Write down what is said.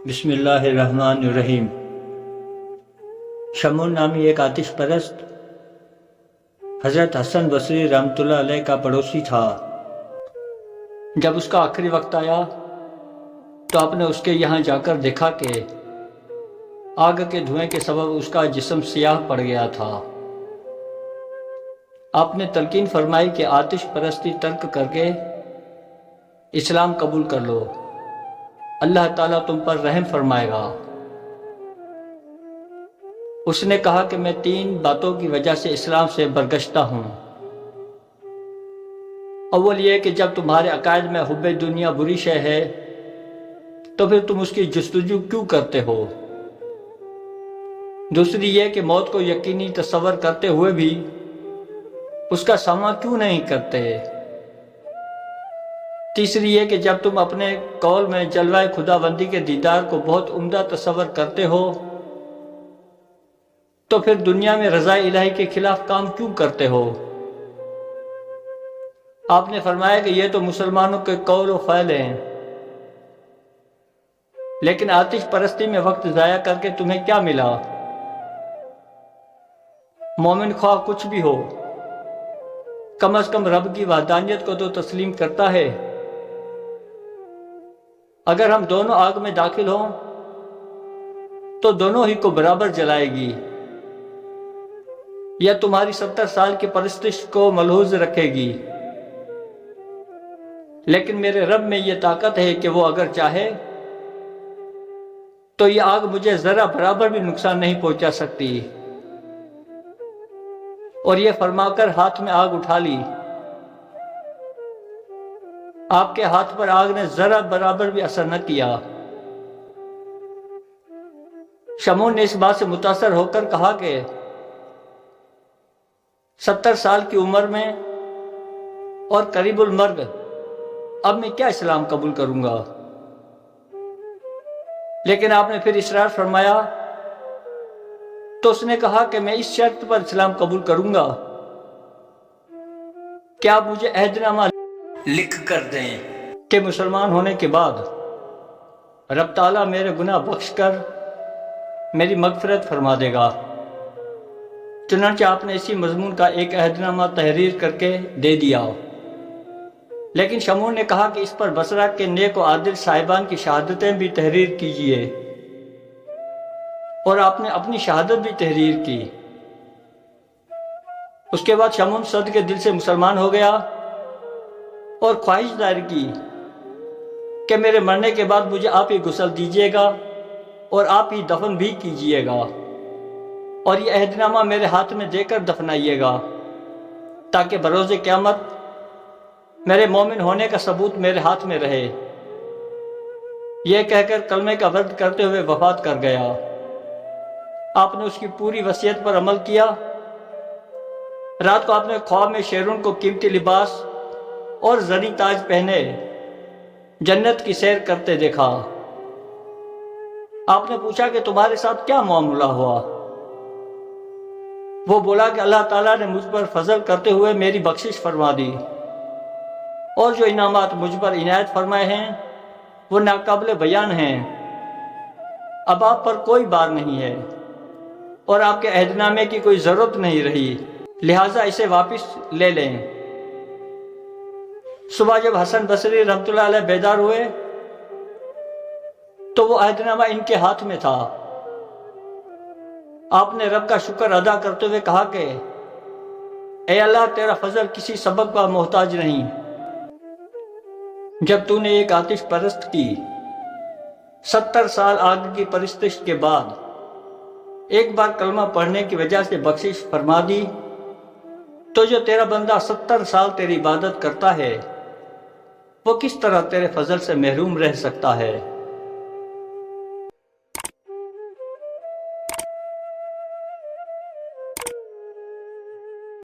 بسم اللہ الرحمن الرحیم۔ شمون نامی ایک آتش پرست حضرت حسن بصری رحمۃ اللہ علیہ کا پڑوسی تھا۔ جب اس کا آخری وقت آیا تو آپ نے اس کے یہاں جا کر دیکھا کہ آگ کے دھوئیں کے سبب اس کا جسم سیاہ پڑ گیا تھا۔ آپ نے تلقین فرمائی کہ آتش پرستی ترک کر کے اسلام قبول کر لو، اللہ تعالیٰ تم پر رحم فرمائے گا۔ اس نے کہا کہ میں 3 باتوں کی وجہ سے اسلام سے برگشتہ ہوں۔ اول یہ کہ جب تمہارے عقائد میں حب دنیا بری شے ہے تو پھر تم اس کی جستجو کیوں کرتے ہو؟ دوسری یہ کہ موت کو یقینی تصور کرتے ہوئے بھی اس کا سامنا کیوں نہیں کرتے؟ تیسری یہ کہ جب تم اپنے قول میں جلوہ خداوندی کے دیدار کو بہت عمدہ تصور کرتے ہو تو پھر دنیا میں رضا الہی کے خلاف کام کیوں کرتے ہو؟ آپ نے فرمایا کہ یہ تو مسلمانوں کے قول و فعل ہیں، لیکن آتش پرستی میں وقت ضائع کر کے تمہیں کیا ملا؟ مومن خواہ کچھ بھی ہو، کم از کم رب کی وحدانیت کو تو تسلیم کرتا ہے۔ اگر ہم دونوں آگ میں داخل ہوں تو دونوں ہی کو برابر جلائے گی، یا تمہاری 70 سال کی پرستش کو ملحوظ رکھے گی۔ لیکن میرے رب میں یہ طاقت ہے کہ وہ اگر چاہے تو یہ آگ مجھے ذرا برابر بھی نقصان نہیں پہنچا سکتی۔ اور یہ فرما کر ہاتھ میں آگ اٹھا لی۔ آپ کے ہاتھ پر آگ نے ذرا برابر بھی اثر نہ کیا۔ شمون نے اس بات سے متاثر ہو کر کہا کہ 70 سال کی عمر میں اور قریب المرگ اب میں کیا اسلام قبول کروں گا؟ لیکن آپ نے پھر اصرار فرمایا تو اس نے کہا کہ میں اس شرط پر اسلام قبول کروں گا کہ آپ مجھے عہد نامہ لکھ کر دیں کہ مسلمان ہونے کے بعد رب تعالیٰ میرے گناہ بخش کر میری مغفرت فرما دے گا۔ چنانچہ آپ نے اسی مضمون کا ایک عہد نامہ تحریر کر کے دے دیا۔ لیکن شمون نے کہا کہ اس پر بصرہ کے نیک و عادل صاحبان کی شہادتیں بھی تحریر کیجیے، اور آپ نے اپنی شہادت بھی تحریر کی۔ اس کے بعد شمون صد کے دل سے مسلمان ہو گیا اور خواہش ظاہر کی کہ میرے مرنے کے بعد مجھے آپ ہی غسل دیجیے گا اور آپ ہی دفن بھی کیجیے گا، اور یہ عہد نامہ میرے ہاتھ میں دے کر دفنائیے گا تاکہ بروز قیامت میرے مومن ہونے کا ثبوت میرے ہاتھ میں رہے۔ یہ کہہ کر کلمے کا ورد کرتے ہوئے وفات کر گیا۔ آپ نے اس کی پوری وصیت پر عمل کیا۔ رات کو آپ نے خواب میں شیرون کو قیمتی لباس اور زری تاج پہنے جنت کی سیر کرتے دیکھا۔ آپ نے پوچھا کہ تمہارے ساتھ کیا معاملہ ہوا؟ وہ بولا کہ اللہ تعالیٰ نے مجھ پر فضل کرتے ہوئے میری بخشش فرما دی، اور جو انعامات مجھ پر عنایت فرمائے ہیں وہ ناقابل بیان ہیں۔ اب آپ پر کوئی بار نہیں ہے اور آپ کے عہد نامے کی کوئی ضرورت نہیں رہی، لہٰذا اسے واپس لے لیں۔ صبح جب حسن بصری رحمۃ اللہ علیہ بیدار ہوئے تو وہ عہد نامہ ان کے ہاتھ میں تھا۔ آپ نے رب کا شکر ادا کرتے ہوئے کہا کہ اے اللہ، تیرا فضل کسی سبب کا محتاج نہیں۔ جب تو نے ایک آتش پرست کی 70 سال آگ کی پرستش کے بعد ایک بار کلمہ پڑھنے کی وجہ سے بخشش فرما دی، تو جو تیرا بندہ 70 سال تیری عبادت کرتا ہے وہ کس طرح تیرے فضل سے محروم رہ سکتا ہے؟